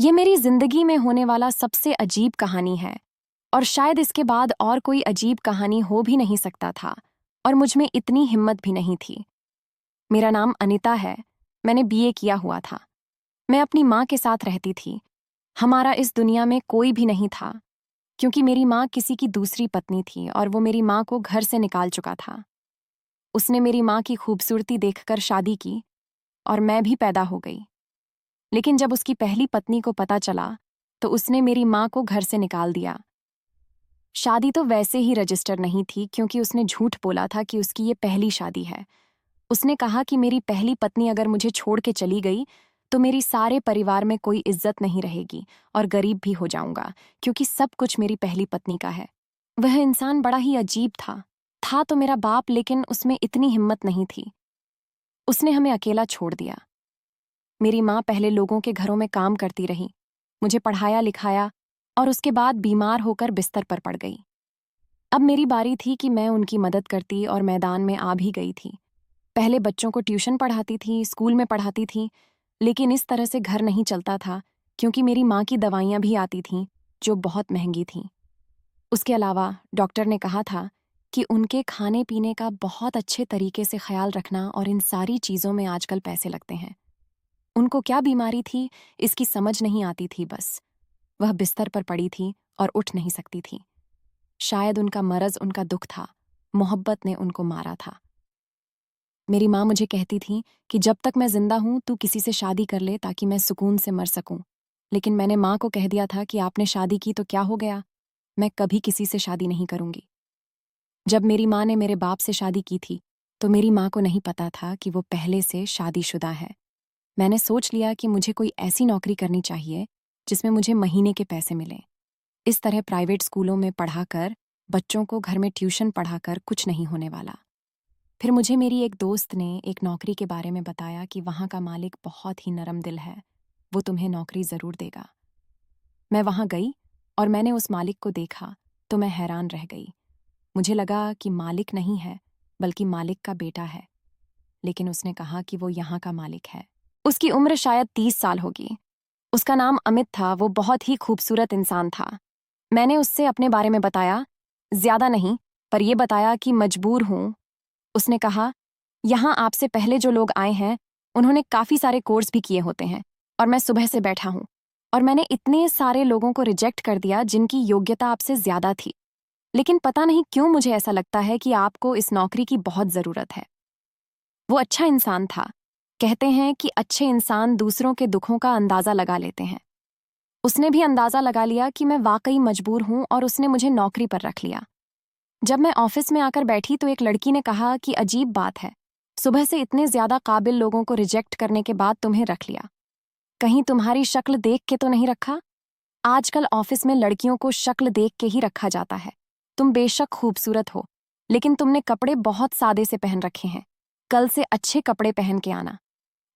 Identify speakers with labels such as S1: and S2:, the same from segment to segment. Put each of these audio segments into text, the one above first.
S1: ये मेरी जिंदगी में होने वाला सबसे अजीब कहानी है और शायद इसके बाद और कोई अजीब कहानी हो भी नहीं सकता था और मुझ में इतनी हिम्मत भी नहीं थी। मेरा नाम अनीता है। मैंने बीए किया हुआ था। मैं अपनी माँ के साथ रहती थी। हमारा इस दुनिया में कोई भी नहीं था क्योंकि मेरी माँ किसी की दूसरी पत्नी थी और वो मेरी माँ को घर से निकाल चुका था। उसने मेरी माँ की खूबसूरती देखकर शादी की और मैं भी पैदा हो गई। लेकिन जब उसकी पहली पत्नी को पता चला तो उसने मेरी माँ को घर से निकाल दिया। शादी तो वैसे ही रजिस्टर नहीं थी क्योंकि उसने झूठ बोला था कि उसकी ये पहली शादी है। उसने कहा कि मेरी पहली पत्नी अगर मुझे छोड़ के चली गई तो मेरी सारे परिवार में कोई इज्जत नहीं रहेगी और गरीब भी हो जाऊंगा क्योंकि सब कुछ मेरी पहली पत्नी का है। वह इंसान बड़ा ही अजीब था तो मेरा बाप, लेकिन उसमें इतनी हिम्मत नहीं थी। उसने हमें अकेला छोड़ दिया। मेरी माँ पहले लोगों के घरों में काम करती रही, मुझे पढ़ाया लिखाया और उसके बाद बीमार होकर बिस्तर पर पड़ गई। अब मेरी बारी थी कि मैं उनकी मदद करती और मैदान में आ भी गई थी। पहले बच्चों को ट्यूशन पढ़ाती थी, स्कूल में पढ़ाती थी, लेकिन इस तरह से घर नहीं चलता था क्योंकि मेरी माँ की दवाइयाँ भी आती थीं जो बहुत महंगी थीं। उसके अलावा डॉक्टर ने कहा था कि उनके खाने पीने का बहुत अच्छे तरीके से ख्याल रखना और इन सारी चीज़ों में आजकल पैसे लगते हैं। उनको क्या बीमारी थी इसकी समझ नहीं आती थी। बस वह बिस्तर पर पड़ी थी और उठ नहीं सकती थी। शायद उनका मरज उनका दुख था। मोहब्बत ने उनको मारा था। मेरी माँ मुझे कहती थी कि जब तक मैं जिंदा हूं तू किसी से शादी कर ले ताकि मैं सुकून से मर सकूं। लेकिन मैंने माँ को कह दिया था कि आपने शादी की तो क्या हो गया, मैं कभी किसी से शादी नहीं करूंगी। जब मेरी माँ ने मेरे बाप से शादी की थी तो मेरी माँ को नहीं पता था कि वो पहले से शादीशुदा है। मैंने सोच लिया कि मुझे कोई ऐसी नौकरी करनी चाहिए जिसमें मुझे महीने के पैसे मिलें। इस तरह प्राइवेट स्कूलों में पढ़ाकर, बच्चों को घर में ट्यूशन पढ़ाकर कुछ नहीं होने वाला। फिर मुझे मेरी एक दोस्त ने एक नौकरी के बारे में बताया कि वहाँ का मालिक बहुत ही नरम दिल है, वो तुम्हें नौकरी ज़रूर देगा। मैं वहाँ गई और मैंने उस मालिक को देखा तो मैं हैरान रह गई। मुझे लगा कि मालिक नहीं है बल्कि मालिक का बेटा है। लेकिन उसने कहा कि वो यहाँ का मालिक है। उसकी उम्र शायद 30 साल होगी। उसका नाम अमित था। वो बहुत ही खूबसूरत इंसान था। मैंने उससे अपने बारे में बताया, ज्यादा नहीं पर यह बताया कि मजबूर हूं। उसने कहा, यहाँ आपसे पहले जो लोग आए हैं उन्होंने काफी सारे कोर्स भी किए होते हैं और मैं सुबह से बैठा हूं और मैंने इतने सारे लोगों को रिजेक्ट कर दिया जिनकी योग्यता आपसे ज्यादा थी। लेकिन पता नहीं क्यों मुझे ऐसा लगता है कि आपको इस नौकरी की बहुत जरूरत है। वो अच्छा इंसान था। कहते हैं कि अच्छे इंसान दूसरों के दुखों का अंदाजा लगा लेते हैं। उसने भी अंदाजा लगा लिया कि मैं वाकई मजबूर हूं और उसने मुझे नौकरी पर रख लिया। जब मैं ऑफिस में आकर बैठी तो एक लड़की ने कहा कि अजीब बात है, सुबह से इतने ज्यादा काबिल लोगों को रिजेक्ट करने के बाद तुम्हें रख लिया। कहीं तुम्हारी शक्ल देख के तो नहीं रखा? आजकल ऑफिस में लड़कियों को शक्ल देख के ही रखा जाता है। तुम बेशक खूबसूरत हो, लेकिन तुमने कपड़े बहुत सादे से पहन रखे हैं। कल से अच्छे कपड़े पहन के आना।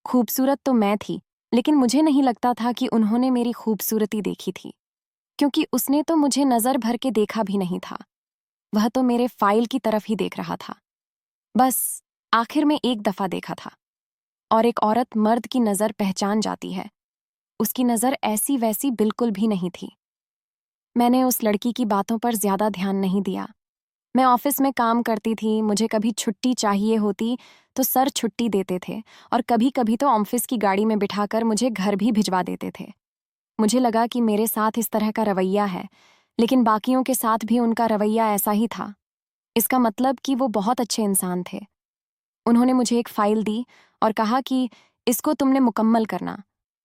S1: खूबसूरत तो मैं थी, लेकिन मुझे नहीं लगता था कि उन्होंने मेरी खूबसूरती देखी थी, क्योंकि उसने तो मुझे नजर भर के देखा भी नहीं था। वह तो मेरे फाइल की तरफ ही देख रहा था। बस आखिर में एक दफा देखा था। और एक औरत मर्द की नजर पहचान जाती है, उसकी नजर ऐसी वैसी बिल्कुल भी नहीं थी। मैंने उस लड़की की बातों पर ज्यादा ध्यान नहीं दिया। मैं ऑफिस में काम करती थी, मुझे कभी छुट्टी चाहिए होती तो सर छुट्टी देते थे और कभी कभी तो ऑफिस की गाड़ी में बिठाकर मुझे घर भी भिजवा देते थे। मुझे लगा कि मेरे साथ इस तरह का रवैया है, लेकिन बाकियों के साथ भी उनका रवैया ऐसा ही था। इसका मतलब कि वो बहुत अच्छे इंसान थे। उन्होंने मुझे एक फाइल दी और कहा कि इसको तुमने मुकम्मल करना,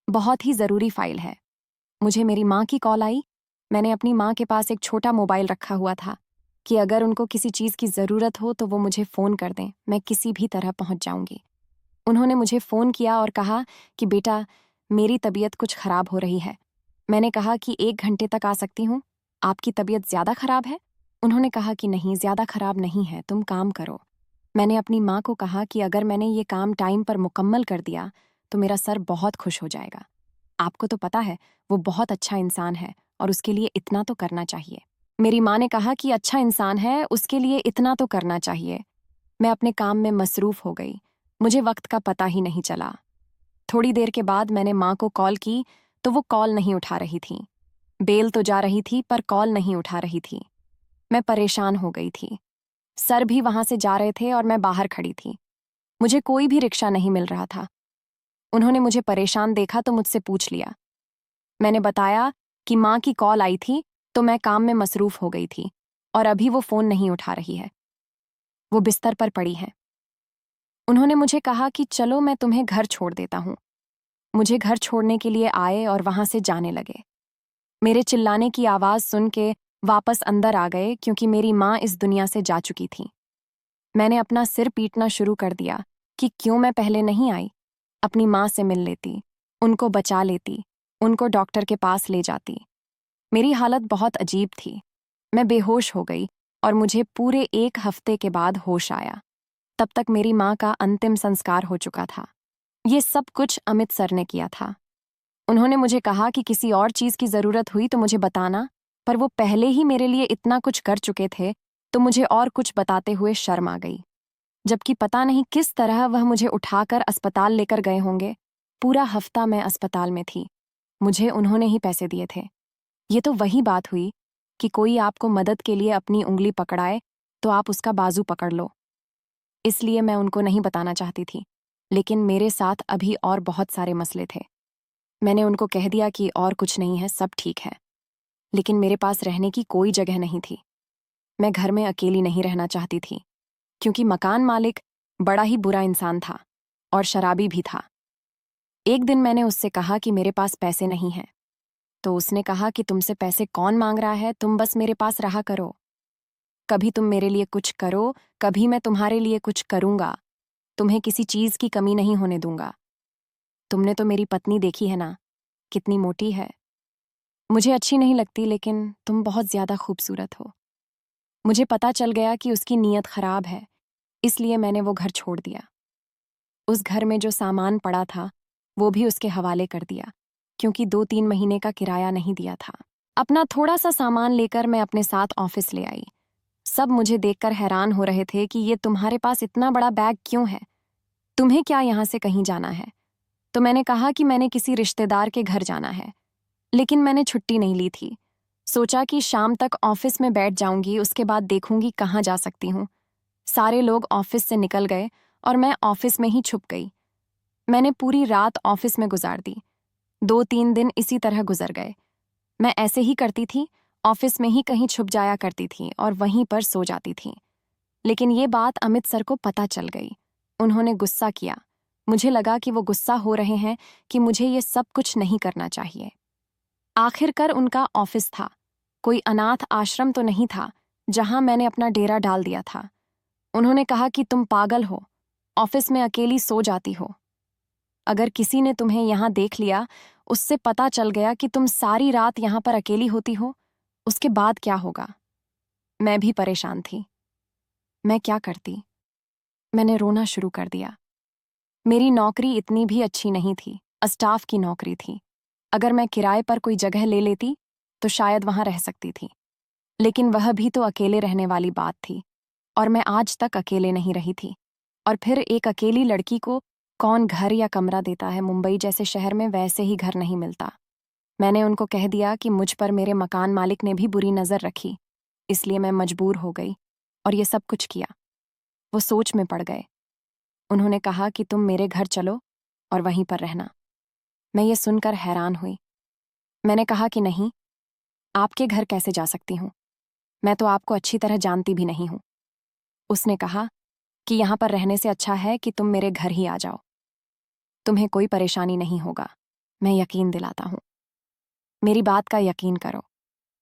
S1: बहुत ही ज़रूरी फाइल है। मुझे मेरी माँ की कॉल आई। मैंने अपनी माँ के पास एक छोटा मोबाइल रखा हुआ था कि अगर उनको किसी चीज़ की ज़रूरत हो तो वो मुझे फ़ोन कर दें, मैं किसी भी तरह पहुँच जाऊँगी। उन्होंने मुझे फ़ोन किया और कहा कि बेटा, मेरी तबीयत कुछ ख़राब हो रही है। मैंने कहा कि 1 घंटे तक आ सकती हूँ। आपकी तबीयत ज़्यादा ख़राब है? उन्होंने कहा कि नहीं, ज़्यादा ख़राब नहीं है, तुम काम करो। मैंने अपनी माँ को कहा कि अगर मैंने ये काम टाइम पर मुकम्मल कर दिया तो मेरा सर बहुत खुश हो जाएगा। आपको तो पता है वो बहुत अच्छा इंसान है और उसके लिए इतना तो करना चाहिए। मेरी माँ ने कहा कि अच्छा इंसान है, उसके लिए इतना तो करना चाहिए। मैं अपने काम में मसरूफ़ हो गई। मुझे वक्त का पता ही नहीं चला। थोड़ी देर के बाद मैंने माँ को कॉल की तो वो कॉल नहीं उठा रही थी। बेल तो जा रही थी पर कॉल नहीं उठा रही थी। मैं परेशान हो गई थी। सर भी वहां से जा रहे थे और मैं बाहर खड़ी थी। मुझे कोई भी रिक्शा नहीं मिल रहा था। उन्होंने मुझे परेशान देखा तो मुझसे पूछ लिया। मैंने बताया कि माँ की कॉल आई थी तो मैं काम में मसरूफ हो गई थी और अभी वो फोन नहीं उठा रही है। वो बिस्तर पर पड़ी है। उन्होंने मुझे कहा कि चलो मैं तुम्हें घर छोड़ देता हूँ। मुझे घर छोड़ने के लिए आए और वहां से जाने लगे। मेरे चिल्लाने की आवाज सुन के वापस अंदर आ गए क्योंकि मेरी माँ इस दुनिया से जा चुकी थी। मैंने अपना सिर पीटना शुरू कर दिया कि क्यों मैं पहले नहीं आई। अपनी माँ से मिल लेती, उनको बचा लेती, उनको डॉक्टर के पास ले जाती। मेरी हालत बहुत अजीब थी। मैं बेहोश हो गई और मुझे पूरे 1 हफ्ते के बाद होश आया। तब तक मेरी माँ का अंतिम संस्कार हो चुका था। ये सब कुछ अमित सर ने किया था। उन्होंने मुझे कहा कि किसी और चीज की जरूरत हुई तो मुझे बताना, पर वो पहले ही मेरे लिए इतना कुछ कर चुके थे तो मुझे और कुछ बताते हुए शर्म आ गई। जबकि पता नहीं किस तरह वह मुझे उठाकर अस्पताल लेकर गए होंगे। पूरा हफ्ता मैं अस्पताल में थी। मुझे उन्होंने ही पैसे दिए थे। ये तो वही बात हुई कि कोई आपको मदद के लिए अपनी उंगली पकड़ाए तो आप उसका बाजू पकड़ लो। इसलिए मैं उनको नहीं बताना चाहती थी, लेकिन मेरे साथ अभी और बहुत सारे मसले थे। मैंने उनको कह दिया कि और कुछ नहीं है, सब ठीक है। लेकिन मेरे पास रहने की कोई जगह नहीं थी। मैं घर में अकेली नहीं रहना चाहती थी क्योंकि मकान मालिक बड़ा ही बुरा इंसान था और शराबी भी था। एक दिन मैंने उससे कहा कि मेरे पास पैसे नहीं हैं, तो उसने कहा कि तुमसे पैसे कौन मांग रहा है, तुम बस मेरे पास रहा करो। कभी तुम मेरे लिए कुछ करो, कभी मैं तुम्हारे लिए कुछ करूंगा। तुम्हें किसी चीज की कमी नहीं होने दूंगा। तुमने तो मेरी पत्नी देखी है ना, कितनी मोटी है। मुझे अच्छी नहीं लगती, लेकिन तुम बहुत ज्यादा खूबसूरत हो। मुझे पता चल गया कि उसकी नीयत खराब है, इसलिए मैंने वो घर छोड़ दिया। उस घर में जो सामान पड़ा था वो भी उसके हवाले कर दिया क्योंकि 2-3 महीने का किराया नहीं दिया था। अपना थोड़ा सा सामान लेकर मैं अपने साथ ऑफिस ले आई। सब मुझे देखकर हैरान हो रहे थे कि ये तुम्हारे पास इतना बड़ा बैग क्यों है, तुम्हें क्या यहाँ से कहीं जाना है। तो मैंने कहा कि मैंने किसी रिश्तेदार के घर जाना है, लेकिन मैंने छुट्टी नहीं ली थी। सोचा कि शाम तक ऑफिस में बैठ जाऊंगी, उसके बाद देखूंगी कहाँ जा सकती हूँ। सारे लोग ऑफिस से निकल गए और मैं ऑफिस में ही छुप गई। मैंने पूरी रात ऑफिस में गुजार दी। 2-3 दिन इसी तरह गुजर गए। मैं ऐसे ही करती थी, ऑफिस में ही कहीं छुप जाया करती थी और वहीं पर सो जाती थी। लेकिन ये बात अमित सर को पता चल गई। उन्होंने गुस्सा किया। मुझे लगा कि वो गुस्सा हो रहे हैं कि मुझे ये सब कुछ नहीं करना चाहिए। आखिरकार उनका ऑफिस था, कोई अनाथ आश्रम तो नहीं था जहां मैंने अपना डेरा डाल दिया था। उन्होंने कहा कि तुम पागल हो, ऑफिस में अकेली सो जाती हो। अगर किसी ने तुम्हें यहां देख लिया, उससे पता चल गया कि तुम सारी रात यहां पर अकेली होती हो, उसके बाद क्या होगा। मैं भी परेशान थी। मैं क्या करती? मैंने रोना शुरू कर दिया। मेरी नौकरी इतनी भी अच्छी नहीं थी, स्टाफ की नौकरी थी। अगर मैं किराए पर कोई जगह ले लेती तो शायद वहां रह सकती थी, लेकिन वह भी तो अकेले रहने वाली बात थी और मैं आज तक अकेले नहीं रही थी। और फिर एक अकेली लड़की को कौन घर या कमरा देता है? मुंबई जैसे शहर में वैसे ही घर नहीं मिलता। मैंने उनको कह दिया कि मुझ पर मेरे मकान मालिक ने भी बुरी नज़र रखी, इसलिए मैं मजबूर हो गई और ये सब कुछ किया। वो सोच में पड़ गए। उन्होंने कहा कि तुम मेरे घर चलो और वहीं पर रहना। मैं ये सुनकर हैरान हुई। मैंने कहा कि नहीं, आपके घर कैसे जा सकती हूँ? मैं तो आपको अच्छी तरह जानती भी नहीं हूँ। उसने कहा कि यहाँ पर रहने से अच्छा है कि तुम मेरे घर ही आ जाओ। तुम्हें कोई परेशानी नहीं होगा, मैं यकीन दिलाता हूँ। मेरी बात का यकीन करो।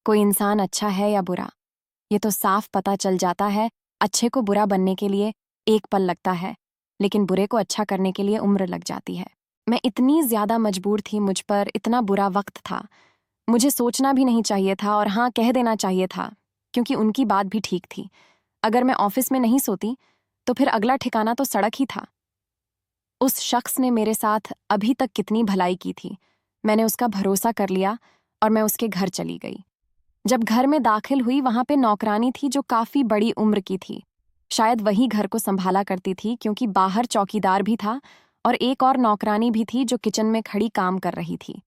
S1: कोई इंसान अच्छा है या बुरा, ये तो साफ पता चल जाता है। अच्छे को बुरा बनने के लिए एक पल लगता है, लेकिन बुरे को अच्छा करने के लिए उम्र लग जाती है। मैं इतनी ज्यादा मजबूर थी, मुझ पर इतना बुरा वक्त था। मुझे सोचना भी नहीं चाहिए था और हाँ कह देना चाहिए था, क्योंकि उनकी बात भी ठीक थी। अगर मैं ऑफिस में नहीं सोती तो फिर अगला ठिकाना तो सड़क ही था। उस शख्स ने मेरे साथ अभी तक कितनी भलाई की थी। मैंने उसका भरोसा कर लिया और मैं उसके घर चली गई। जब घर में दाखिल हुई, वहां पे नौकरानी थी जो काफी बड़ी उम्र की थी। शायद वही घर को संभाला करती थी, क्योंकि बाहर चौकीदार भी था और एक और नौकरानी भी थी जो किचन में खड़ी काम कर रही थी।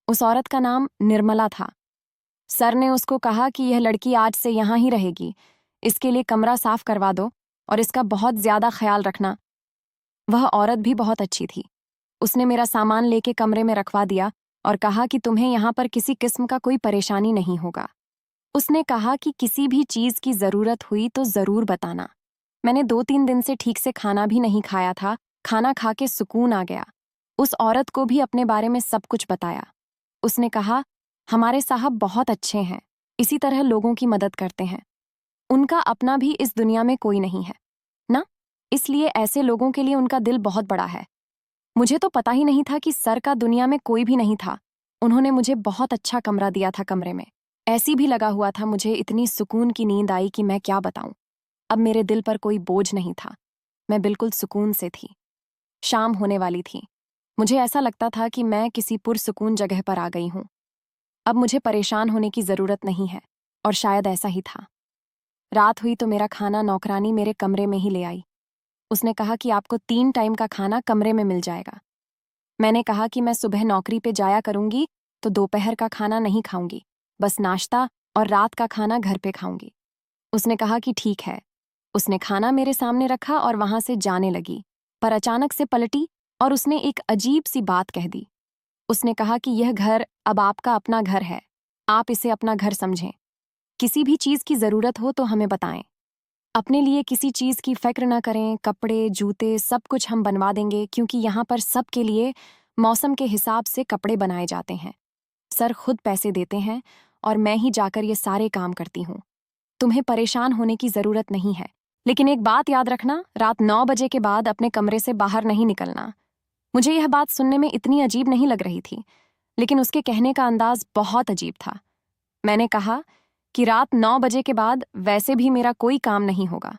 S1: उस औरत का नाम निर्मला था। सर ने उसको कहा कि यह लड़की आज से यहाँ ही रहेगी, इसके लिए कमरा साफ करवा दो और इसका बहुत ज्यादा ख्याल रखना। वह औरत भी बहुत अच्छी थी। उसने मेरा सामान लेके कमरे में रखवा दिया और कहा कि तुम्हें यहाँ पर किसी किस्म का कोई परेशानी नहीं होगा। उसने कहा कि किसी भी चीज की जरूरत हुई तो जरूर बताना। मैंने 2-3 दिन से ठीक से खाना भी नहीं खाया था। खाना खा के सुकून आ गया। उस औरत को भी अपने बारे में सब कुछ बताया। उसने कहा, हमारे साहब बहुत अच्छे हैं, इसी तरह लोगों की मदद करते हैं। उनका अपना भी इस दुनिया में कोई नहीं है ना, इसलिए ऐसे लोगों के लिए उनका दिल बहुत बड़ा है। मुझे तो पता ही नहीं था कि सर का दुनिया में कोई भी नहीं था। उन्होंने मुझे बहुत अच्छा कमरा दिया था। कमरे में ऐसी भी लगा हुआ था, मुझे इतनी सुकून की नींद आई कि मैं क्या बताऊं। अब मेरे दिल पर कोई बोझ नहीं था। मैं बिल्कुल सुकून से थी। शाम होने वाली थी। मुझे ऐसा लगता था कि मैं किसी पुरसुकून जगह पर आ गई हूं। अब मुझे परेशान होने की जरूरत नहीं है, और शायद ऐसा ही था। रात हुई तो मेरा खाना नौकरानी मेरे कमरे में ही ले आई। उसने कहा कि आपको 3 टाइम का खाना कमरे में मिल जाएगा। मैंने कहा कि मैं सुबह नौकरी पे जाया करूंगी तो दोपहर का खाना नहीं खाऊंगी, बस नाश्ता और रात का खाना घर पे खाऊंगी। उसने कहा कि ठीक है। उसने खाना मेरे सामने रखा और वहां से जाने लगी, पर अचानक से पलटी और उसने एक अजीब सी बात कह दी। उसने कहा कि यह घर अब आपका अपना घर है, आप इसे अपना घर समझें। किसी भी चीज की जरूरत हो तो हमें बताएं। अपने लिए किसी चीज की फिक्र न करें, कपड़े जूते सब कुछ हम बनवा देंगे, क्योंकि यहाँ पर सबके लिए मौसम के हिसाब से कपड़े बनाए जाते हैं। सर खुद पैसे देते हैं और मैं ही जाकर ये सारे काम करती हूँ। तुम्हें परेशान होने की जरूरत नहीं है, लेकिन एक बात याद रखना, रात 9 बजे के बाद अपने कमरे से बाहर नहीं निकलना। मुझे यह बात सुनने में इतनी अजीब नहीं लग रही थी, लेकिन उसके कहने का अंदाज बहुत अजीब था। मैंने कहा कि रात 9 बजे के बाद वैसे भी मेरा कोई काम नहीं होगा।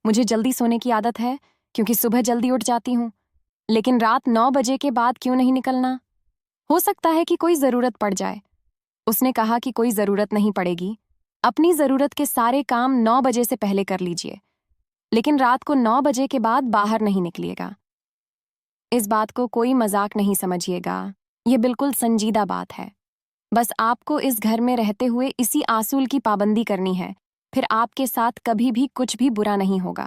S1: मुझे जल्दी सोने की आदत है, क्योंकि सुबह जल्दी उठ जाती हूँ। लेकिन रात 9 बजे के बाद क्यों नहीं निकलना? हो सकता है कि कोई जरूरत पड़ जाए। उसने कहा कि कोई जरूरत नहीं पड़ेगी। अपनी जरूरत के सारे काम 9 बजे से पहले कर लीजिए, लेकिन रात को 9 बजे के बाद बाहर नहीं निकलिएगा। इस बात को कोई मजाक नहीं समझिएगा, यह बिल्कुल संजीदा बात है। बस आपको इस घर में रहते हुए इसी आसूल की पाबंदी करनी है, फिर आपके साथ कभी भी कुछ भी बुरा नहीं होगा।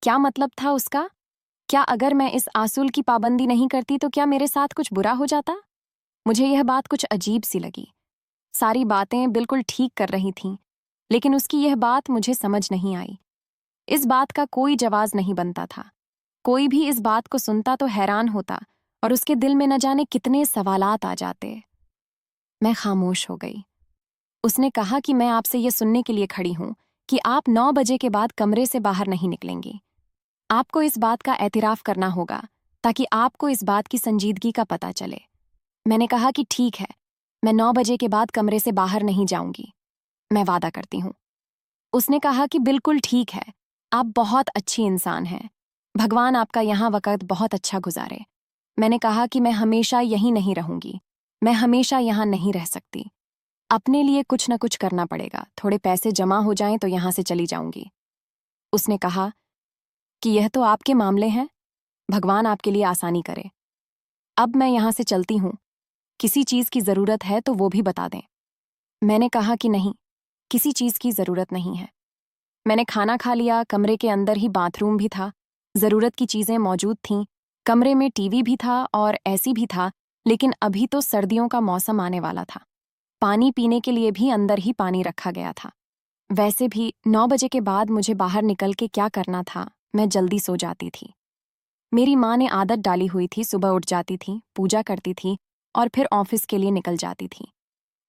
S1: क्या मतलब था उसका? क्या अगर मैं इस आसूल की पाबंदी नहीं करती तो क्या मेरे साथ कुछ बुरा हो जाता? मुझे यह बात कुछ अजीब सी लगी। सारी बातें बिल्कुल ठीक कर रही थीं, लेकिन उसकी यह बात मुझे समझ नहीं आई। इस बात का कोई जवाब नहीं बनता था। कोई भी इस बात को सुनता तो हैरान होता और उसके दिल में न जाने कितने सवालात आ जाते। मैं खामोश हो गई। उसने कहा कि मैं आपसे यह सुनने के लिए खड़ी हूं कि आप 9 बजे के बाद कमरे से बाहर नहीं निकलेंगी। आपको इस बात का एतराफ करना होगा, ताकि आपको इस बात की संजीदगी का पता चले। मैंने कहा कि ठीक है, मैं 9 बजे के बाद कमरे से बाहर नहीं जाऊंगी, मैं वादा करती हूँ। उसने कहा कि बिल्कुल ठीक है, आप बहुत अच्छी इंसान हैं। भगवान आपका यहाँ वक्त बहुत अच्छा गुजारे। मैंने कहा कि मैं हमेशा यहीं नहीं रहूंगी, मैं हमेशा यहाँ नहीं रह सकती। अपने लिए कुछ न कुछ करना पड़ेगा, थोड़े पैसे जमा हो जाएं तो यहाँ से चली जाऊंगी। उसने कहा कि यह तो आपके मामले हैं, भगवान आपके लिए आसानी करे। अब मैं यहाँ से चलती हूँ, किसी चीज की जरूरत है तो वो भी बता दें। मैंने कहा कि नहीं, किसी चीज की जरूरत नहीं है। मैंने खाना खा लिया, कमरे के अंदर ही बाथरूम भी था, जरूरत की चीजें मौजूद थीं, कमरे में टीवी भी था और एसी भी था, लेकिन अभी तो सर्दियों का मौसम आने वाला था। पानी पीने के लिए भी अंदर ही पानी रखा गया था। वैसे भी 9 बजे के बाद मुझे बाहर निकल के क्या करना था, मैं जल्दी सो जाती थी। मेरी माँ ने आदत डाली हुई थी, सुबह उठ जाती थी, पूजा करती थी और फिर ऑफिस के लिए निकल जाती थी।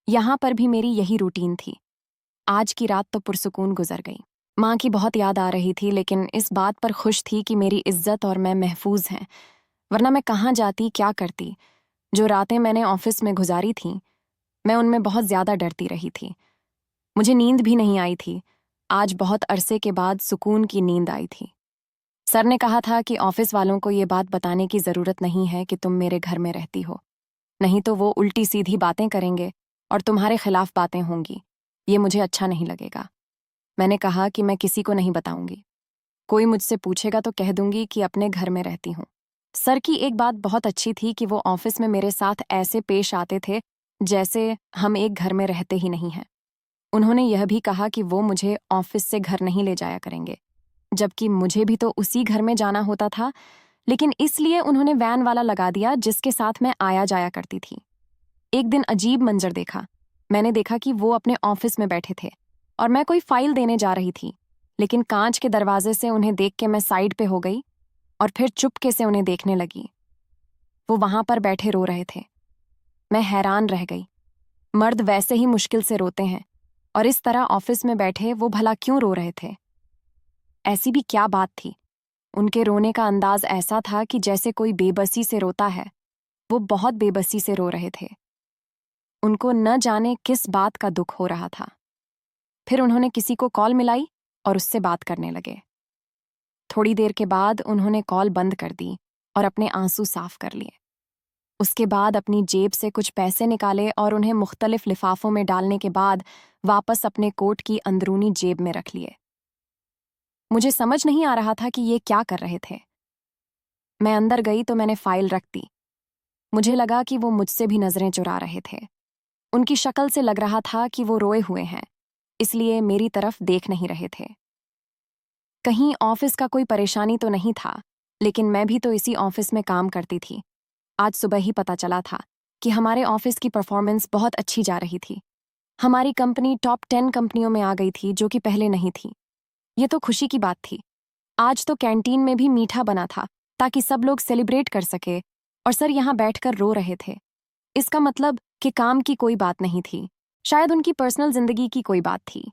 S1: यहाँ पर भी मेरी यही रूटीन थी। आज की रात तो पुरसुकून गुजर गई। माँ की बहुत याद आ रही थी, लेकिन इस बात पर खुश थी कि मेरी इज्जत और मैं महफूज हैं, वरना मैं कहाँ जाती, क्या करती। जो रातें मैंने ऑफिस में गुजारी थीं, मैं उनमें बहुत ज्यादा डरती रही थी। मुझे नींद भी नहीं आई थी। आज बहुत अरसे के बाद सुकून की नींद आई थी। सर ने कहा था कि ऑफिस वालों को ये बात बताने की जरूरत नहीं है कि तुम मेरे घर में रहती हो, नहीं तो वो उल्टी सीधी बातें करेंगे और तुम्हारे खिलाफ बातें होंगी। ये मुझे अच्छा नहीं लगेगा। मैंने कहा कि मैं किसी को नहीं बताऊंगी। कोई मुझसे पूछेगा तो कह दूंगी कि अपने घर में रहती हूँ। सर की एक बात बहुत अच्छी थी कि वो ऑफिस में मेरे साथ ऐसे पेश आते थे जैसे हम एक घर में रहते ही नहीं हैं। उन्होंने यह भी कहा कि वो मुझे ऑफिस से घर नहीं ले जाया करेंगे, जबकि मुझे भी तो उसी घर में जाना होता था, लेकिन इसलिए उन्होंने वैन वाला लगा दिया जिसके साथ मैं आया जाया करती थी। एक दिन अजीब मंजर देखा। मैंने देखा कि वो अपने ऑफिस में बैठे थे और मैं कोई फाइल देने जा रही थी, लेकिन कांच के दरवाजे से उन्हें देख के मैं साइड पे हो गई और फिर चुपके से उन्हें देखने लगी। वो वहां पर बैठे रो रहे थे। मैं हैरान रह गई। मर्द वैसे ही मुश्किल से रोते हैं और इस तरह ऑफिस में बैठे वो भला क्यों रो रहे थे? ऐसी भी क्या बात थी? उनके रोने का अंदाज ऐसा था कि जैसे कोई बेबसी से रोता है। वो बहुत बेबसी से रो रहे थे। उनको न जाने किस बात का दुख हो रहा था। फिर उन्होंने किसी को कॉल मिलाई और उससे बात करने लगे। थोड़ी देर के बाद उन्होंने कॉल बंद कर दी और अपने आंसू साफ कर लिए। उसके बाद अपनी जेब से कुछ पैसे निकाले और उन्हें मुख्तलिफ लिफाफों में डालने के बाद वापस अपने कोट की अंदरूनी जेब में रख लिए। मुझे समझ नहीं आ रहा था कि ये क्या कर रहे थे। मैं अंदर गई तो मैंने फाइल रख दी। मुझे लगा कि वो मुझसे भी नजरें चुरा रहे थे। उनकी शक्ल से लग रहा था कि वो रोए हुए हैं, इसलिए मेरी तरफ देख नहीं रहे थे। कहीं ऑफिस का कोई परेशानी तो नहीं था, लेकिन मैं भी तो इसी ऑफिस में काम करती थी। आज सुबह ही पता चला था कि हमारे ऑफिस की परफॉर्मेंस बहुत अच्छी जा रही थी। हमारी कंपनी टॉप 10 कंपनियों में आ गई थी, जो कि पहले नहीं थी। ये तो खुशी की बात थी। आज तो कैंटीन में भी मीठा बना था ताकि सब लोग सेलिब्रेट कर सके, और सर यहाँ बैठकर रो रहे थे। इसका मतलब कि काम की कोई बात नहीं थी, शायद उनकी पर्सनल जिंदगी की कोई बात थी।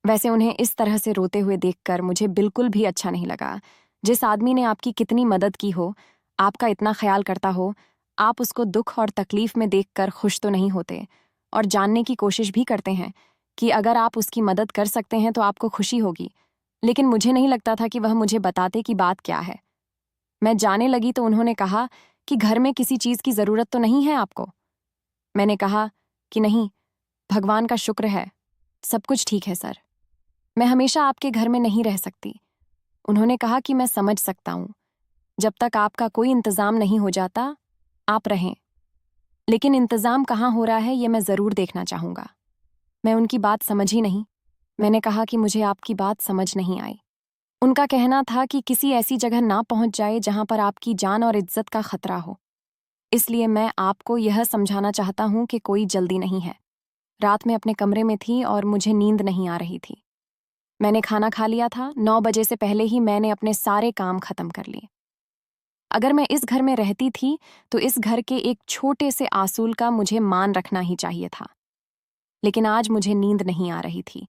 S1: वैसे उन्हें इस तरह से रोते हुए देखकर मुझे बिल्कुल भी अच्छा नहीं लगा। जिस आदमी ने आपकी कितनी मदद की हो, आपका इतना ख्याल करता हो, आप उसको दुख और तकलीफ में देखकर खुश तो नहीं होते और जानने की कोशिश भी करते हैं कि अगर आप उसकी मदद कर सकते हैं तो आपको खुशी होगी। लेकिन मुझे नहीं लगता था कि वह मुझे बताते कि बात क्या है। मैं जाने लगी तो उन्होंने कहा कि घर में किसी चीज़ की ज़रूरत तो नहीं है आपको? मैंने कहा कि नहीं, भगवान का शुक्र है, सब कुछ ठीक है सर। मैं हमेशा आपके घर में नहीं रह सकती। उन्होंने कहा कि मैं समझ सकता हूँ, जब तक आपका कोई इंतज़ाम नहीं हो जाता, आप रहें। लेकिन इंतज़ाम कहाँ हो रहा है ये मैं ज़रूर देखना चाहूँगा। मैं उनकी बात समझ ही नहीं। मैंने कहा कि मुझे आपकी बात समझ नहीं आई। उनका कहना था कि किसी ऐसी जगह ना पहुँच जाए जहाँ पर आपकी जान और इज्जत का खतरा हो। इसलिए मैं आपको यह समझाना चाहता हूँ कि कोई जल्दी नहीं है। रात में अपने कमरे में थी और मुझे नींद नहीं आ रही थी। मैंने खाना खा लिया था। 9 बजे से पहले ही मैंने अपने सारे काम खत्म कर लिए। अगर मैं इस घर में रहती थी तो इस घर के एक छोटे से आसूल का मुझे मान रखना ही चाहिए था। लेकिन आज मुझे नींद नहीं आ रही थी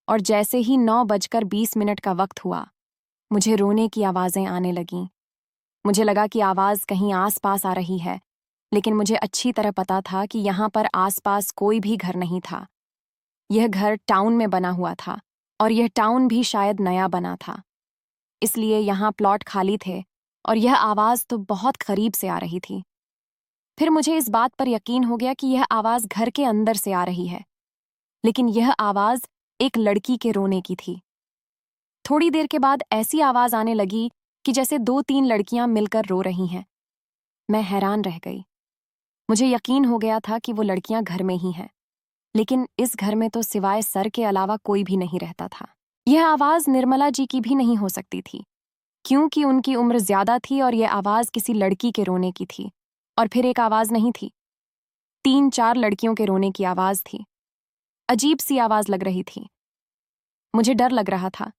S1: और जैसे ही 9:20 का वक्त हुआ, मुझे रोने की आवाज़ें आने लगीं। मुझे लगा कि आवाज़ कहीं आस-पास आ रही है, लेकिन मुझे अच्छी तरह पता था कि यहाँ पर आस-पास कोई भी घर नहीं था। यह घर टाउन में बना हुआ था और यह टाउन भी शायद नया बना था। इसलिए यहाँ प्लॉट खाली थे और यह आवाज़ तो बहुत करीब से आ रही थी। फिर मुझे इस बात पर यकीन हो गया कि यह आवाज़ घर के अंदर से आ रही है, लेकिन यह आवाज़ एक लड़की के रोने की थी। थोड़ी देर के बाद ऐसी आवाज़ आने लगी कि जैसे 2-3 लड़कियां मिलकर रो रही हैं। मैं हैरान रह गई। मुझे यकीन हो गया था कि वो लड़कियां घर में ही हैं, लेकिन इस घर में तो सिवाय सर के अलावा कोई भी नहीं रहता था। यह आवाज़ निर्मला जी की भी नहीं हो सकती थी, क्योंकि उनकी उम्र ज्यादा थी और यह आवाज़ किसी लड़की के रोने की थी। और फिर एक आवाज़ नहीं थी, 3-4 लड़कियों के रोने की आवाज़ थी। अजीब सी आवाज़ लग रही थी। मुझे डर लग रहा था।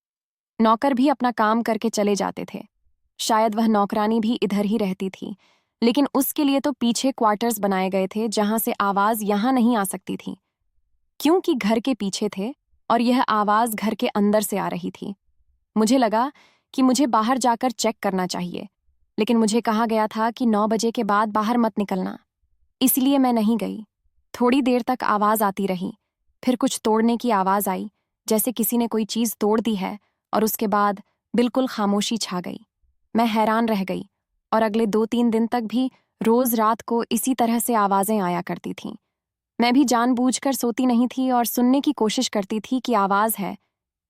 S1: नौकर भी अपना काम करके चले जाते थे। शायद वह नौकरानी भी इधर ही रहती थी, लेकिन उसके लिए तो पीछे क्वार्टर्स बनाए गए थे जहां से आवाज़ यहाँ नहीं आ सकती थी, क्योंकि घर के पीछे थे और यह आवाज़ घर के अंदर से आ रही थी। मुझे लगा कि मुझे बाहर जाकर चेक करना चाहिए, लेकिन मुझे कहा गया था कि 9 बजे के बाद बाहर मत निकलना, इसलिए मैं नहीं गई। थोड़ी देर तक आवाज़ आती रही, फिर कुछ तोड़ने की आवाज़ आई, जैसे किसी ने कोई चीज़ तोड़ दी है, और उसके बाद बिल्कुल खामोशी छा गई। मैं हैरान रह गई और अगले 2-3 दिन तक भी रोज़ रात को इसी तरह से आवाज़ें आया करती थीं। मैं भी जानबूझकर सोती नहीं थी और सुनने की कोशिश करती थी कि आवाज़ है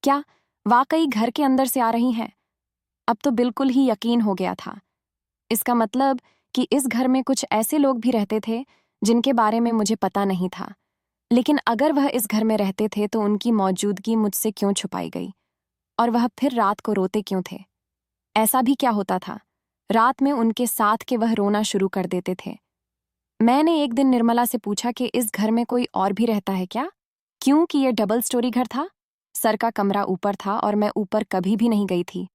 S1: क्या, वाकई घर के अंदर से आ रही है। अब तो बिल्कुल ही यकीन हो गया था। इसका मतलब कि इस घर में कुछ ऐसे लोग भी रहते थे जिनके बारे में मुझे पता नहीं था। लेकिन अगर वह इस घर में रहते थे तो उनकी मौजूदगी मुझसे क्यों छुपाई गई? और वह फिर रात को रोते क्यों थे? ऐसा भी क्या होता था? रात में उनके साथ के वह रोना शुरू कर देते थे। मैंने एक दिन निर्मला से पूछा कि इस घर में कोई और भी रहता है क्या? क्योंकि ये डबल स्टोरी घर था। सर का कमरा ऊपर था और मैं ऊपर कभी भी नहीं गई थी,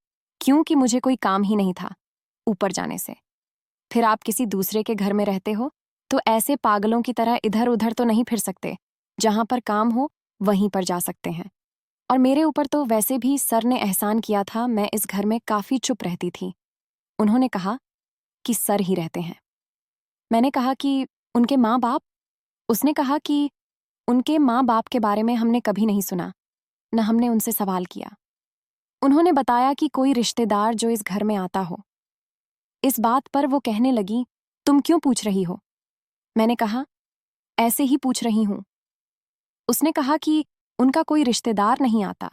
S1: क्योंकि मुझे कोई काम ही नहीं था ऊपर जाने से। फिर आप किसी दूसरे के घर में रहते हो तो ऐसे पागलों की तरह इधर उधर तो नहीं फिर सकते। जहां पर काम हो वहीं पर जा सकते हैं। और मेरे ऊपर तो वैसे भी सर ने एहसान किया था, मैं इस घर में काफी चुप रहती थी। उन्होंने कहा कि सर ही रहते हैं। मैंने कहा कि उनके माँ बाप? उसने कहा कि उनके माँ बाप के बारे में हमने कभी नहीं सुना, न हमने उनसे सवाल किया। उन्होंने बताया कि कोई रिश्तेदार जो इस घर में आता हो। इस बात पर वो कहने लगी, तुम क्यों पूछ रही हो? मैंने कहा, ऐसे ही पूछ रही हूं। उसने कहा कि उनका कोई रिश्तेदार नहीं आता,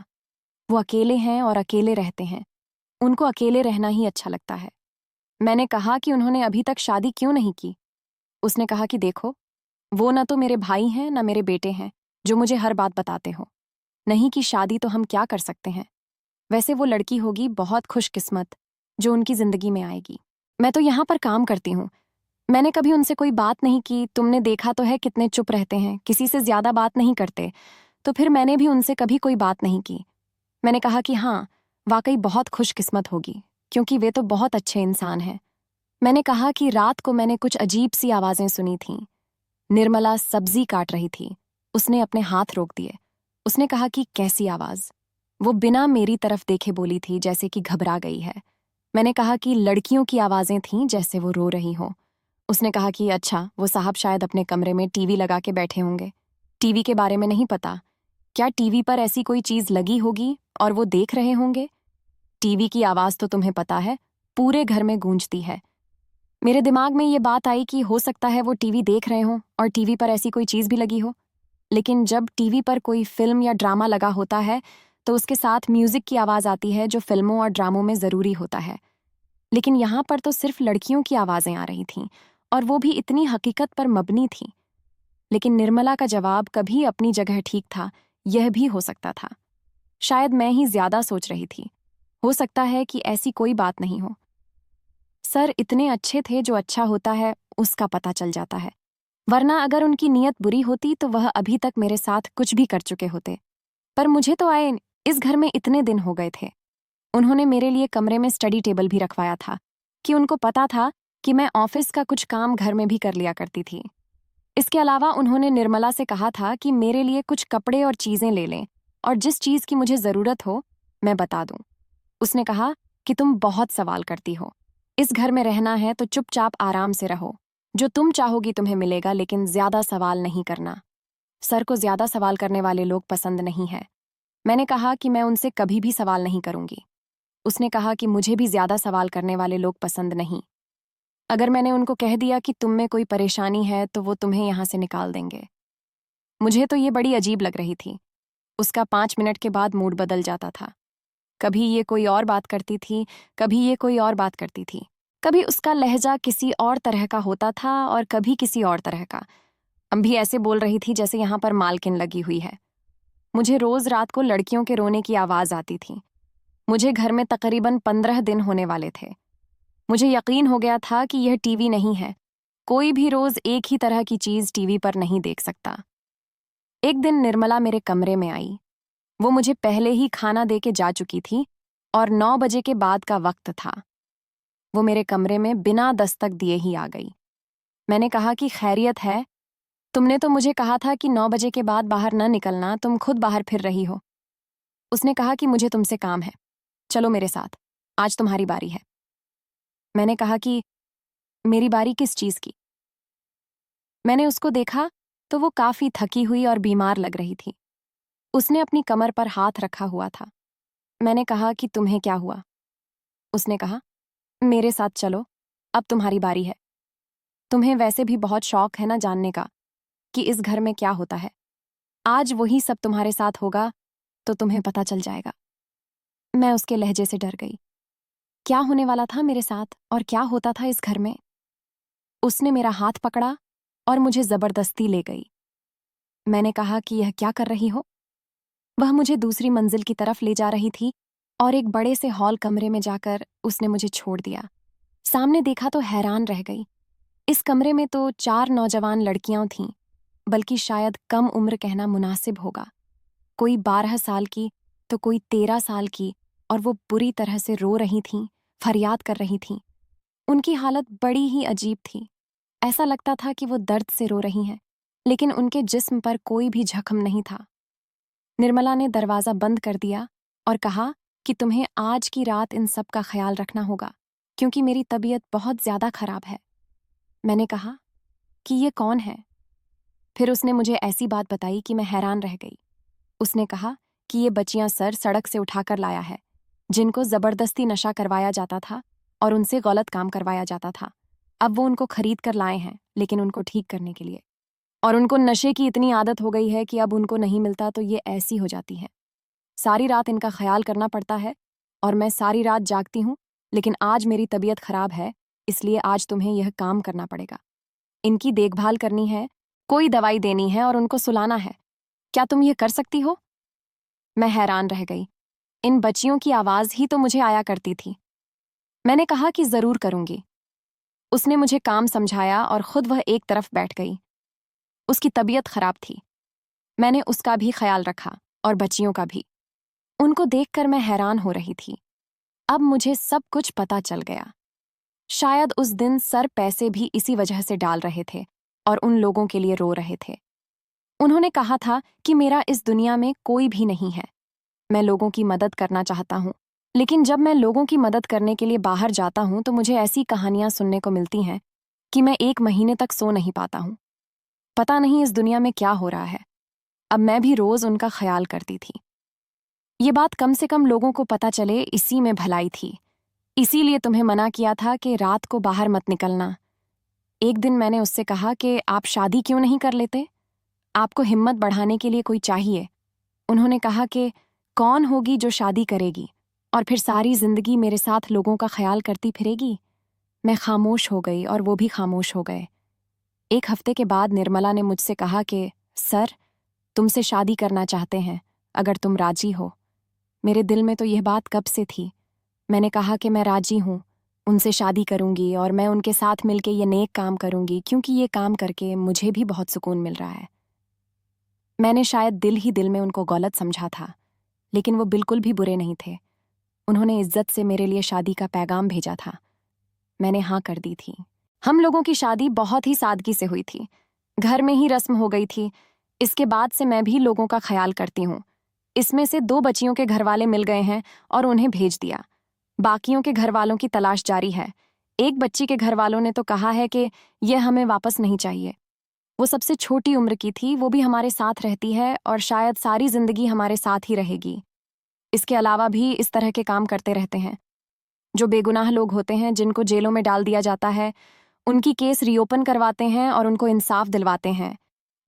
S1: वो अकेले हैं और अकेले रहते हैं, उनको अकेले रहना ही अच्छा लगता है। मैंने कहा कि उन्होंने अभी तक शादी क्यों नहीं की? उसने कहा कि देखो, वो न तो मेरे भाई हैं न मेरे बेटे हैं जो मुझे हर बात बताते हो। नहीं कि शादी तो हम क्या कर सकते हैं। वैसे वो लड़की होगी बहुत खुशकिस्मत जो उनकी जिंदगी में आएगी। मैं तो यहाँ पर काम करती हूँ। मैंने कभी उनसे कोई बात नहीं की। तुमने देखा तो है कितने चुप रहते हैं, किसी से ज्यादा बात नहीं करते। तो फिर मैंने भी उनसे कभी कोई बात नहीं की। मैंने कहा कि हाँ, वाकई बहुत खुशकिस्मत होगी, क्योंकि वे तो बहुत अच्छे इंसान हैं। मैंने कहा कि रात को मैंने कुछ अजीब सी आवाजें सुनी थीं। निर्मला सब्जी काट रही थी। उसने अपने हाथ रोक दिए। उसने कहा कि कैसी आवाज? वो बिना मेरी तरफ देखे बोली थी, जैसे कि घबरा गई है। मैंने कहा कि लड़कियों की आवाजें थीं, जैसे वो रो रही हो। उसने कहा कि अच्छा, वो साहब शायद अपने कमरे में टीवी लगा के बैठे होंगे। टीवी के बारे में नहीं पता। क्या टीवी पर ऐसी कोई चीज लगी होगी और वो देख रहे होंगे? टीवी की आवाज तो तुम्हें पता है, पूरे घर में गूंजती है। मेरे दिमाग में ये बात आई कि हो सकता है वो टीवी देख रहे हों और टीवी पर ऐसी कोई चीज भी लगी हो। लेकिन जब टीवी पर कोई फिल्म या ड्रामा लगा होता है तो उसके साथ म्यूजिक की आवाज आती है, जो फिल्मों और ड्रामों में जरूरी होता है। लेकिन यहाँ पर तो सिर्फ लड़कियों की आवाजें आ रही थीं, और वो भी इतनी हकीकत पर मबनी थीं। लेकिन निर्मला का जवाब कभी अपनी जगह ठीक था। यह भी हो सकता था, शायद मैं ही ज्यादा सोच रही थी। हो सकता है कि ऐसी कोई बात नहीं हो। सर इतने अच्छे थे, जो अच्छा होता है उसका पता चल जाता है। वरना अगर उनकी नीयत बुरी होती तो वह अभी तक मेरे साथ कुछ भी कर चुके होते। पर मुझे तो आए इस घर में इतने दिन हो गए थे। उन्होंने मेरे लिए कमरे में स्टडी टेबल भी रखवाया था, कि उनको पता था कि मैं ऑफिस का कुछ काम घर में भी कर लिया करती थी। इसके अलावा उन्होंने निर्मला से कहा था कि मेरे लिए कुछ कपड़े और चीजें ले लें, और जिस चीज की मुझे जरूरत हो मैं बता दूं। उसने कहा कि तुम बहुत सवाल करती हो। इस घर में रहना है तो चुपचाप आराम से रहो। जो तुम चाहोगी तुम्हें मिलेगा, लेकिन ज्यादा सवाल नहीं करना। सर को ज्यादा सवाल करने वाले लोग पसंद नहीं है। मैंने कहा कि मैं उनसे कभी भी सवाल नहीं करूंगी। उसने कहा कि मुझे भी ज्यादा सवाल करने वाले लोग पसंद नहीं। अगर मैंने उनको कह दिया कि तुम में कोई परेशानी है तो वो तुम्हें यहां से निकाल देंगे। मुझे तो ये बड़ी अजीब लग रही थी। उसका 5 मिनट के बाद मूड बदल जाता था। कभी ये कोई और बात करती थी, कभी ये कोई और बात करती थी। कभी उसका लहजा किसी और तरह का होता था और कभी किसी और तरह का। हम भी ऐसे बोल रही थी जैसे यहाँ पर मालकिन लगी हुई है। मुझे रोज रात को लड़कियों के रोने की आवाज आती थी। मुझे घर में तकरीबन 15 दिन होने वाले थे। मुझे यकीन हो गया था कि यह टीवी नहीं है। कोई भी रोज एक ही तरह की चीज टीवी पर नहीं देख सकता। एक दिन निर्मला मेरे कमरे में आई। वो मुझे पहले ही खाना दे के जा चुकी थी और 9 बजे के बाद का वक्त था। वो मेरे कमरे में बिना दस्तक दिए ही आ गई। मैंने कहा कि खैरियत है? तुमने तो मुझे कहा था कि 9 बजे के बाद बाहर न निकलना, तुम खुद बाहर फिर रही हो। उसने कहा कि मुझे तुमसे काम है, चलो मेरे साथ, आज तुम्हारी बारी है। मैंने कहा कि मेरी बारी किस चीज की? मैंने उसको देखा तो वो काफी थकी हुई और बीमार लग रही थी। उसने अपनी कमर पर हाथ रखा हुआ था। मैंने कहा कि तुम्हें क्या हुआ? उसने कहा, मेरे साथ चलो, अब तुम्हारी बारी है। तुम्हें वैसे भी बहुत शौक है ना जानने का कि इस घर में क्या होता है। आज वही सब तुम्हारे साथ होगा तो तुम्हें पता चल जाएगा। मैं उसके लहजे से डर गई। क्या होने वाला था मेरे साथ और क्या होता था इस घर में। उसने मेरा हाथ पकड़ा और मुझे जबरदस्ती ले गई। मैंने कहा कि यह क्या कर रही हो। वह मुझे दूसरी मंजिल की तरफ ले जा रही थी और एक बड़े से हॉल कमरे में जाकर उसने मुझे छोड़ दिया। सामने देखा तो हैरान रह गई। इस कमरे में तो 4 नौजवान लड़कियां थीं, बल्कि शायद कम उम्र कहना मुनासिब होगा। कोई 12 साल की तो कोई 13 साल की, और वो बुरी तरह से रो रही थीं, फरियाद कर रही थीं। उनकी हालत बड़ी ही अजीब थी। ऐसा लगता था कि वो दर्द से रो रही हैं, लेकिन उनके जिस्म पर कोई भी जख्म नहीं था। निर्मला ने दरवाज़ा बंद कर दिया और कहा कि तुम्हें आज की रात इन सब का ख्याल रखना होगा, क्योंकि मेरी तबीयत बहुत ज़्यादा खराब है। मैंने कहा कि ये कौन है। फिर उसने मुझे ऐसी बात बताई कि मैं हैरान रह गई। उसने कहा कि ये बच्चियां सर सड़क से उठाकर लाया है, जिनको ज़बरदस्ती नशा करवाया जाता था और उनसे गलत काम करवाया जाता था। अब वो उनको खरीद कर लाए हैं, लेकिन उनको ठीक करने के लिए। और उनको नशे की इतनी आदत हो गई है कि अब उनको नहीं मिलता तो ये ऐसी हो जाती है। सारी रात इनका ख्याल करना पड़ता है और मैं सारी रात जागती हूँ, लेकिन आज मेरी तबीयत खराब है, इसलिए आज तुम्हें यह काम करना पड़ेगा। इनकी देखभाल करनी है, कोई दवाई देनी है और उनको सुलाना है। क्या तुम ये कर सकती हो? मैं हैरान रह गई। इन बच्चियों की आवाज़ ही तो मुझे आया करती थी। मैंने कहा कि ज़रूर करूंगी। उसने मुझे काम समझाया और खुद वह एक तरफ बैठ गई। उसकी तबीयत खराब थी। मैंने उसका भी ख्याल रखा और बच्चियों का भी। उनको देखकर मैं हैरान हो रही थी। अब मुझे सब कुछ पता चल गया। शायद उस दिन सर पैसे भी इसी वजह से डाल रहे थे और उन लोगों के लिए रो रहे थे। उन्होंने कहा था कि मेरा इस दुनिया में कोई भी नहीं है। मैं लोगों की मदद करना चाहता हूँ, लेकिन जब मैं लोगों की मदद करने के लिए बाहर जाता हूँ तो मुझे ऐसी कहानियां सुनने को मिलती हैं कि मैं 1 महीने तक सो नहीं पाता हूँ। पता नहीं इस दुनिया में क्या हो रहा है। अब मैं भी रोज उनका ख्याल करती थी। ये बात कम से कम लोगों को पता चले, इसी में भलाई थी। इसीलिए तुम्हें मना किया था कि रात को बाहर मत निकलना। एक दिन मैंने उससे कहा कि आप शादी क्यों नहीं कर लेते? आपको हिम्मत बढ़ाने के लिए कोई चाहिए। उन्होंने कहा कि कौन होगी जो शादी करेगी और फिर सारी जिंदगी मेरे साथ लोगों का ख्याल करती फिरेगी। मैं खामोश हो गई और वो भी खामोश हो गए। 1 हफ्ते के बाद निर्मला ने मुझसे कहा कि सर, तुमसे शादी करना चाहते हैं, अगर तुम राजी हो। मेरे दिल में तो यह बात कब से थी। मैंने कहा कि मैं राजी हूँ, उनसे शादी करूंगी और मैं उनके साथ मिलके ये नेक काम करूंगी, क्योंकि ये काम करके मुझे भी बहुत सुकून मिल रहा है। मैंने शायद दिल ही दिल में उनको गलत समझा था, लेकिन वो बिल्कुल भी बुरे नहीं थे। उन्होंने इज्जत से मेरे लिए शादी का पैगाम भेजा था। मैंने हाँ कर दी थी। हम लोगों की शादी बहुत ही सादगी से हुई थी। घर में ही रस्म हो गई थी। इसके बाद से मैं भी लोगों का ख्याल करती हूँ। इसमें से 2 बच्चियों के घरवाले मिल गए हैं और उन्हें भेज दिया। बाकियों के घरवालों की तलाश जारी है। एक बच्ची के घरवालों ने तो कहा है कि यह हमें वापस नहीं चाहिए। वो सबसे छोटी उम्र की थी, वो भी हमारे साथ रहती है और शायद सारी जिंदगी हमारे साथ ही रहेगी। इसके अलावा भी इस तरह के काम करते रहते हैं। जो बेगुनाह लोग होते हैं, जिनको जेलों में डाल दिया जाता है, उनकी केस रीओपन करवाते हैं और उनको इंसाफ दिलवाते हैं।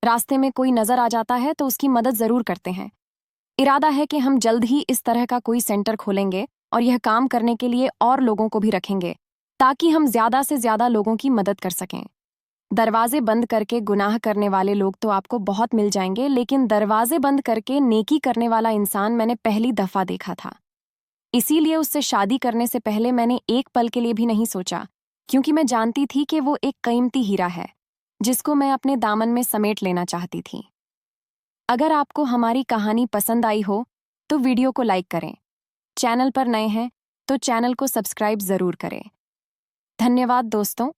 S1: रास्ते में कोई नजर आ जाता है तो उसकी मदद जरूर करते हैं। इरादा है कि हम जल्द ही इस तरह का कोई सेंटर खोलेंगे और यह काम करने के लिए और लोगों को भी रखेंगे, ताकि हम ज्यादा से ज्यादा लोगों की मदद कर सकें। दरवाजे बंद करके गुनाह करने वाले लोग तो आपको बहुत मिल जाएंगे, लेकिन दरवाजे बंद करके नेकी करने वाला इंसान मैंने पहली दफा देखा था। इसीलिए उससे शादी करने से पहले मैंने एक पल के लिए भी नहीं सोचा, क्योंकि मैं जानती थी कि वो एक कीमती हीरा है, जिसको मैं अपने दामन में समेट लेना चाहती थी। अगर आपको हमारी कहानी पसंद आई हो तो वीडियो को लाइक करें। चैनल पर नए हैं तो चैनल को सब्सक्राइब जरूर करें। धन्यवाद दोस्तों।